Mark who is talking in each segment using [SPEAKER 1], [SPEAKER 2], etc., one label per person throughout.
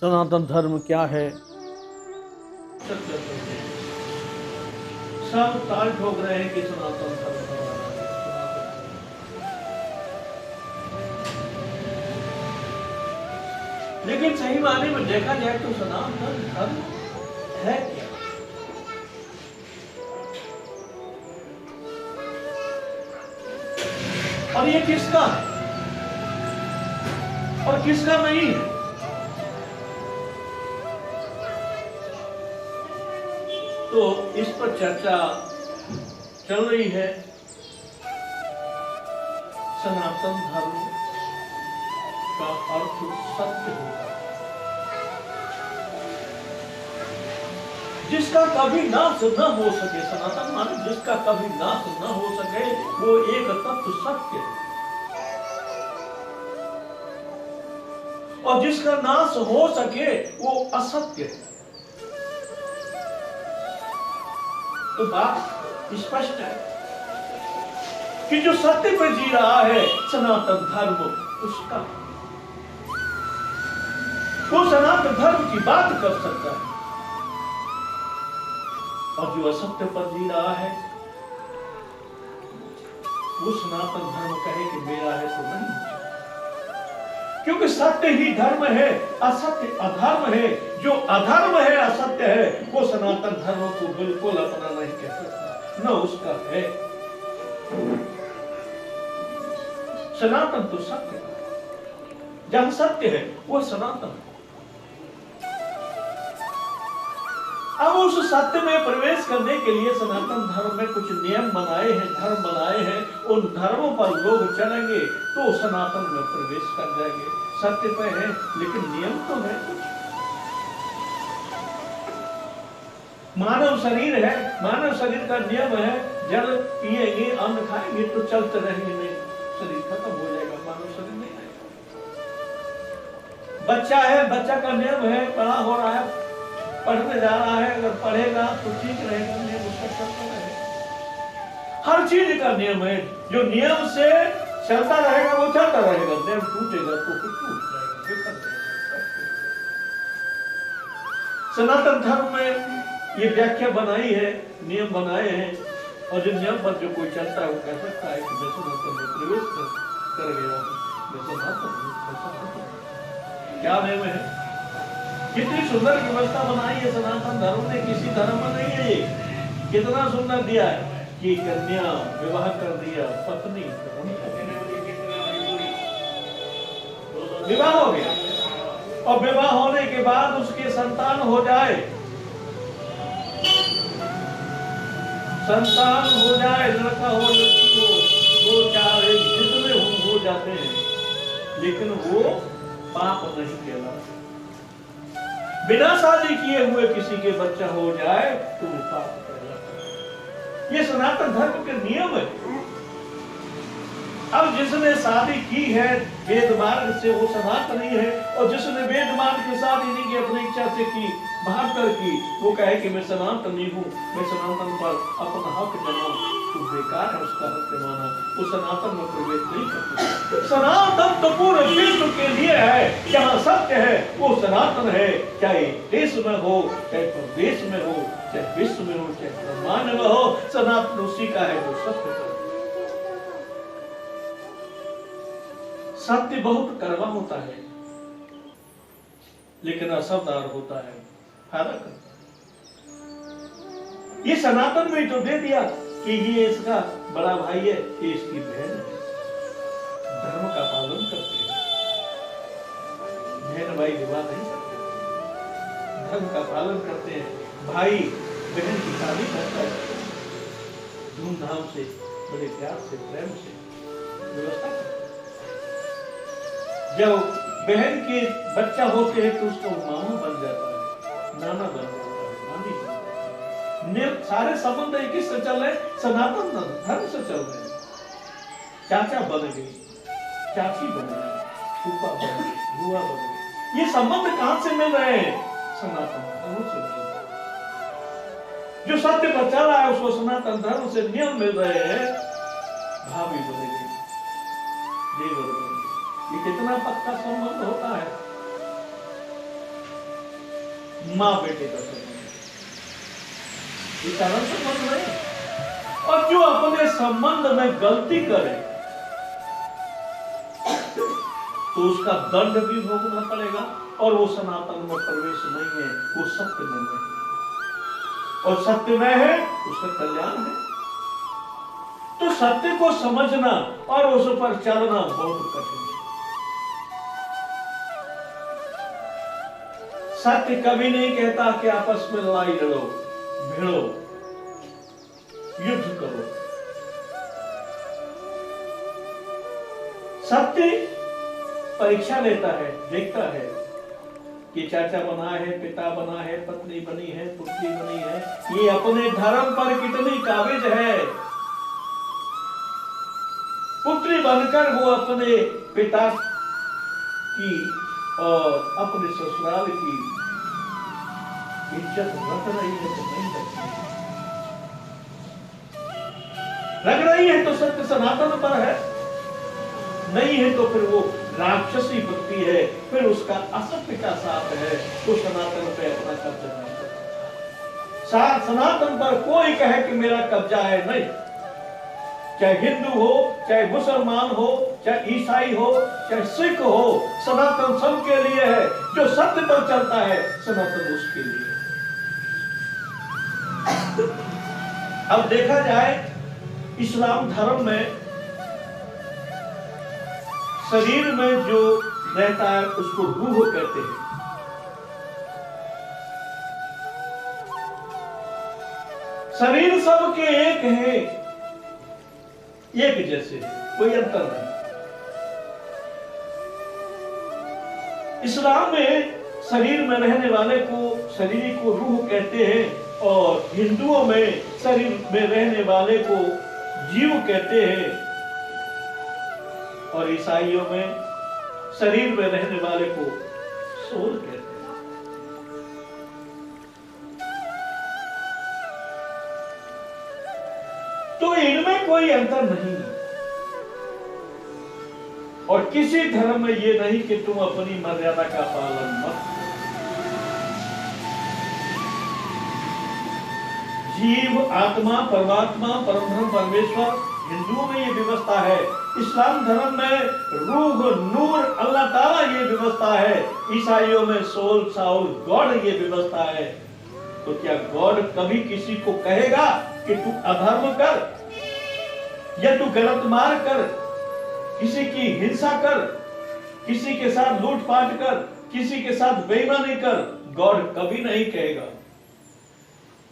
[SPEAKER 1] सनातन धर्म क्या है? सब ताल ठोक रहे हैं कि सनातन धर्म हमारा है, सनातन धर्म। लेकिन सही मायने में देखा जाए तो सनातन धर्म है क्या? और ये किसका है और किसका नहीं है? तो इस पर चर्चा चल रही है। सनातन धर्म का अर्थ सत्य होगा, जिसका कभी नाश न हो सके। सनातन माने जिसका कभी नाश न हो सके, वो एक तत्व सत्य है। और जिसका नाश हो सके वो असत्य है। तो बात स्पष्ट है कि जो सत्य पर जी रहा है सनातन धर्म, उसका वो सनातन धर्म की बात कर सकता है। और जो असत्य पर जी रहा है वो सनातन धर्म कहे कि मेरा है तो नहीं, क्योंकि सत्य ही धर्म है, असत्य अधर्म है। जो अधर्म है, असत्य है, वो सनातन धर्म को बिल्कुल अपना नहीं कह सकता, न उसका है। सनातन तो सत्य है, जहां सत्य है वो सनातन है। अब उस सत्य में प्रवेश करने के लिए सनातन धर्म में कुछ नियम बनाए हैं, धर्म बनाए हैं। उन धर्मों पर लोग चलेंगे तो सनातन में प्रवेश कर जाएंगे। सत्य पे है लेकिन नियम तो है कुछ। मानव शरीर है, मानव शरीर का नियम है, जल पिएंगे, अन्न खाएंगे तो चलते रहेंगे, शरीर खत्म हो जाएगा, मानव शरीर नहीं आएगा। बच्चा है, बच्चा का नियम है, बड़ा हो रहा है, पढ़ने जा रहा है, अगर पढ़ेगा तो ठीक रहेगा, नियम उसका चलता रहेगा। हर चीज का नियम है, जो नियम से चलता रहेगा वो चलता रहेगा, नियम टूटेगा तो फिर टूट जाएगा, बेकार जाएगा। सनातन धर्म में ये व्याख्या बनाई है, नियम बनाए हैं, और जिन नियम पर जो कोई चलता है वो कह सकता है कि मैं सनातन में प्रवेश कर गया हूं, मैं सनातन। क्या नियम है? कितनी सुंदर व्यवस्था बनाई है सनातन धर्म ने, किसी धर्म में नहीं है ये। कितना सुंदर दिया है कि कन्या विवाह कर दिया, पत्नी विवाह हो गया, और विवाह होने के बाद उसके संतान हो जाए, संतान हो जाए, लड़का हो लड़की हो, दो चार जितने हो जाते हैं, लेकिन वो पाप नहीं कहलाता। बिना शादी किए हुए किसी के बच्चा हो जाए तो वो पाप कहलाता है। ये सनातन धर्म के नियम है। अब जिसने शादी की है वेद मार्ग से वो सनातनी है, और जिसने वेद मार्ग से शादी नहीं की, अपनी इच्छा से की, भागकर की, वो कहे कि मैं सनातनी हूँ, मैं सनातन पर अपना हक जमाऊं, तो बेकार है उसका हक जमाना। वो सनातन में प्रवेश नहीं करता। सनातन तो पूरे विश्व के लिए है, जहाँ सत्य है वो सनातन है, चाहे देश में हो, चाहे प्रदेश में हो, चाहे विश्व में हो, चाहे ब्रह्मांड में हो, सनातन उसी का है जो सत्य है। सत्य बहुत कड़वा होता है, लेकिन असरदार होता है, फायदा करता है। ये सनातन में जो दे दिया कि ये इसका बड़ा भाई है, ये इसकी बहन है, धर्म का पालन करते हैं, बहन भाई विवाह नहीं करते, धर्म का पालन करते हैं, भाई बहन की शादी करता है, धूमधाम से, बड़े प्यार से, प्रेम से व्यवस्था करते हैं। जब बहन के बच्चा होते हैं तो उसका मामा बन जाता है, नाना बन जाता है, नानी बन जाता है। सारे संबंध किससे चल रहे? सनातन धर्म से चल रहे हैं। चाचा बन गए, चाची बन गए, फूफा बन गए, बुआ बन गए। ये संबंध कहां से मिल रहे हैं? सनातन धर्म से मिल रहे हैं। जो सत्य पर चल रहा है उसको सनातन धर्म से नियम मिल रहे हैं। भाभी बनेगी, देवर बनेगी, ये कितना पक्का संबंध होता है। माँ बेटे का संबंध, ये कारण संबंध नहीं। और जो अपने संबंध में गलती करे तो उसका दंड भी भोगना पड़ेगा, और वो सनातन में प्रवेश नहीं है, वो सत्य में नहीं, और सत्य में है उसका कल्याण है। तो सत्य को समझना और उस पर चलना बहुत कठिन है। सत्य कभी नहीं कहता कि आपस में लड़ाई लड़ो, भिड़ो, युद्ध करो। सत्य परीक्षा लेता है, देखता है कि चाचा बना है, पिता बना है, पत्नी बनी है, पुत्री बनी है, ये अपने धर्म पर कितनी काबिज है। पुत्री बनकर वो अपने पिता की और अपने ससुराल की इज्जत रख रही है तो नहीं रख रही है तो सत्य सनातन पर है, नहीं है तो फिर वो राक्षसी वृत्ति है, फिर उसका असत्य का साथ है, तो सनातन पे अपना कब्जा नहीं करता। सनातन पर कोई कहे कि मेरा कब्जा है, नहीं। चाहे हिंदू हो, चाहे मुसलमान हो, चाहे ईसाई हो, चाहे सिख हो, सनातन सबके लिए है। जो सत्य पर चलता है सनातन उसके लिए। अब देखा जाए इस्लाम धर्म में शरीर में जो रहता है उसको रूह कहते हैं। शरीर सबके एक है, एक जैसे, कोई अंतर नहीं। इस्लाम में शरीर में रहने वाले को शरीर को रूह कहते हैं, और हिंदुओं में शरीर में रहने वाले को जीव कहते हैं, और ईसाइयों में शरीर में रहने वाले को सोल कहते हैं। तो इनमें कोई अंतर नहीं है, और किसी धर्म में ये नहीं कि तुम अपनी मर्यादा का पालन मत करो। जीव, आत्मा, परमात्मा, परमब्रह्म, परमेश्वर, हिंदुओं में ये व्यवस्था है। इस्लाम धर्म में रूह, नूर, अल्लाह ताला ये व्यवस्था है। ईसाइयों में सोल, साउल, गॉड ये व्यवस्था है। तो क्या गॉड कभी किसी को कहेगा कि तू अधर्म कर, या तू गलत मार कर, किसी की हिंसा कर, किसी के साथ लूटपाट कर, किसी के साथ बेईमानी कर? गॉड कभी नहीं कहेगा।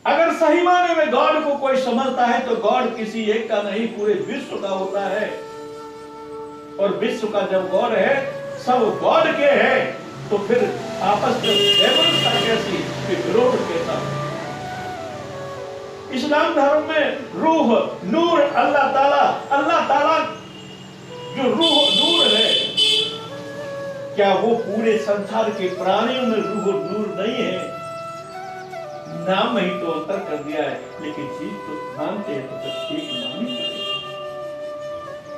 [SPEAKER 1] अगर सही माने में गॉड को कोई समझता है तो गॉड किसी एक का नहीं, पूरे विश्व का होता है। और विश्व का जब गॉड है, सब गॉड के है, तो फिर आपस में व्यवस्था कैसी, विरोध कैसा? इस्लाम धर्म में रूह, नूर, अल्लाह ताला जो रूह नूर है, क्या वो पूरे संसार के प्राणियों में रूह नूर नहीं है? नाम में ही तो अंतर कर दिया है, लेकिन चीज तो मानते हैं तो ठीक मानी।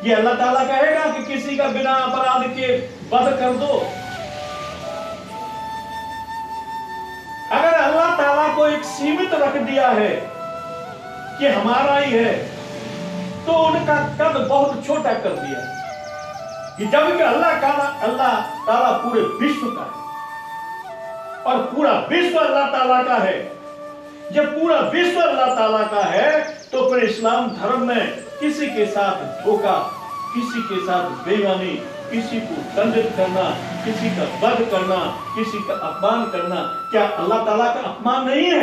[SPEAKER 1] ये अल्लाह ताला कहेगा कि किसी का बिना अपराध के वध कर दो। अगर अल्लाह ताला को एक सीमित रख दिया है कि हमारा ही है, तो उनका कद बहुत छोटा कर दिया, कि जबकि अल्लाह ताला पूरे विश्व का है, और पूरा विश्व अल्लाह ताला का है। जब पूरा विश्व अल्लाह ताला का है, तो फिर इस्लाम धर्म में किसी के साथ धोखा, किसी के साथ बेईमानी, किसी को दंडित करना, किसी का वध करना, किसी का अपमान करना, क्या अल्लाह ताला का अपमान नहीं है?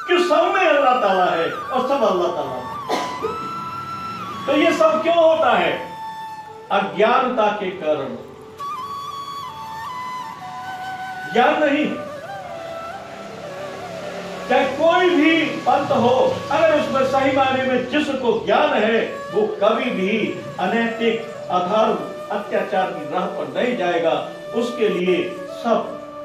[SPEAKER 1] क्यों सब में अल्लाह ताला है और सब अल्लाह ताला है। तो ये सब क्यों होता है? अज्ञानता के कारण। ज्ञान नहीं, चाहे कोई भी पंथ हो, अगर उसमें सही मायने में जिसको ज्ञान है, वो कभी भी अनैतिक, अधर्म, अत्याचार की राह पर नहीं जाएगा। उसके लिए सब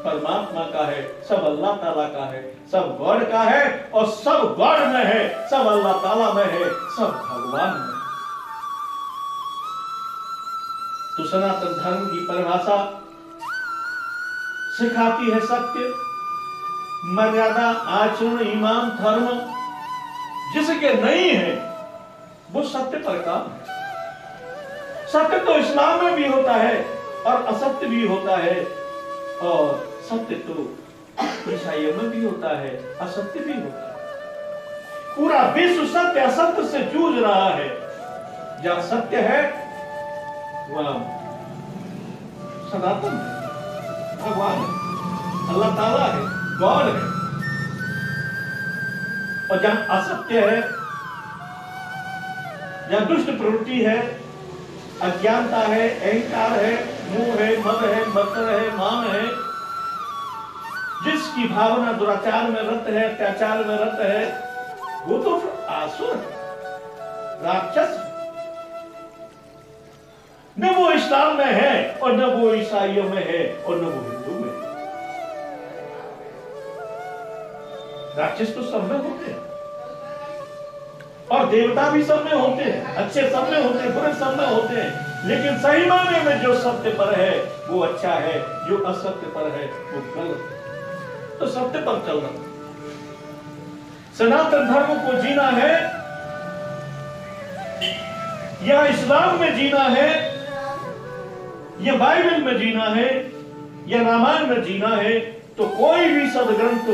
[SPEAKER 1] परमात्मा का है, सब अल्लाह ताला का है, सब गॉड का है, और सब गॉड में है, सब अल्लाह ताला में है, सब भगवान में। तो सनातन धर्म की परिभाषा सिखाती है सत्य, मर्यादा, आचरण, ईमान, धर्म। जिसके नहीं है वो सत्य पर काम है। सत्य तो इस्लाम में भी होता है और असत्य भी होता है, और सत्य तो ईसाइयों में भी होता है, असत्य भी होता है। पूरा विश्व सत्य असत्य से जूझ रहा है। जहां सत्य है वहां सनातन है, भगवान है, अल्लाह ताला है, गॉड है। और जहां असत्य है, जहां दुष्ट प्रवृत्ति है, अज्ञानता है, अहंकार है, मोह है, मद है, मत्सर है, मान है, जिसकी भावना दुराचार में रत है, अत्याचार में रत है, वो तो आसुर, राक्षस। न वो इस्लाम में है और न वो ईसाइयों में है और न वो हिंदू में है। राक्षस तो सब में होते हैं और देवता भी सब में होते हैं, अच्छे सब में होते हैं, बुरे सब में होते हैं, लेकिन सही मायने में जो सत्य पर है वो अच्छा है, जो असत्य पर है वो गलत है। तो सत्य पर चलना, सनातन धर्म को जीना है या इस्लाम में जीना है, या बाइबल में जीना है, या रामायण में जीना है, तो कोई भी सदग्रंथ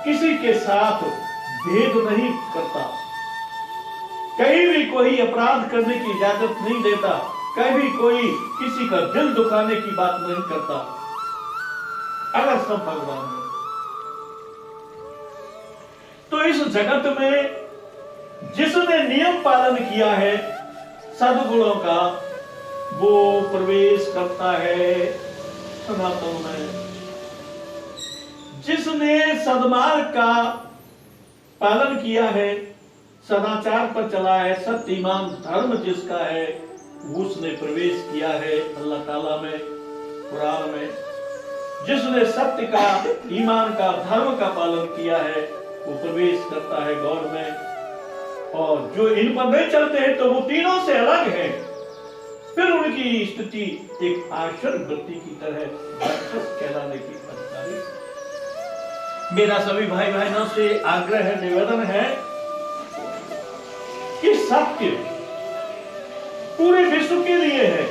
[SPEAKER 1] किसी के साथ भेद नहीं करता, कहीं भी कोई अपराध करने की इजाजत नहीं देता, कहीं भी कोई किसी का दिल दुखाने की बात नहीं करता। अगर सब भगवान है तो इस जगत में जिसने नियम पालन किया है सद्गुणों का, वो प्रवेश करता है सनातन में। जिसने सद्मार्ग का पालन किया है, सदाचार पर चला है, सत्य ईमान धर्म जिसका है, उसने प्रवेश किया है अल्लाह ताला में, कुरान में। जिसने सत्य का, ईमान का, धर्म का पालन किया है, वो प्रवेश करता है गॉड में। और जो इन पर नहीं चलते हैं तो वो तीनों से अलग हैं। फिर उनकी स्थिति एक आश्चर्य वृत्ति की तरह राक्षस कहलाने की अधिकारी। मेरा सभी भाई बहनों से आग्रह है, निवेदन है कि सत्य पूरे विश्व के लिए है,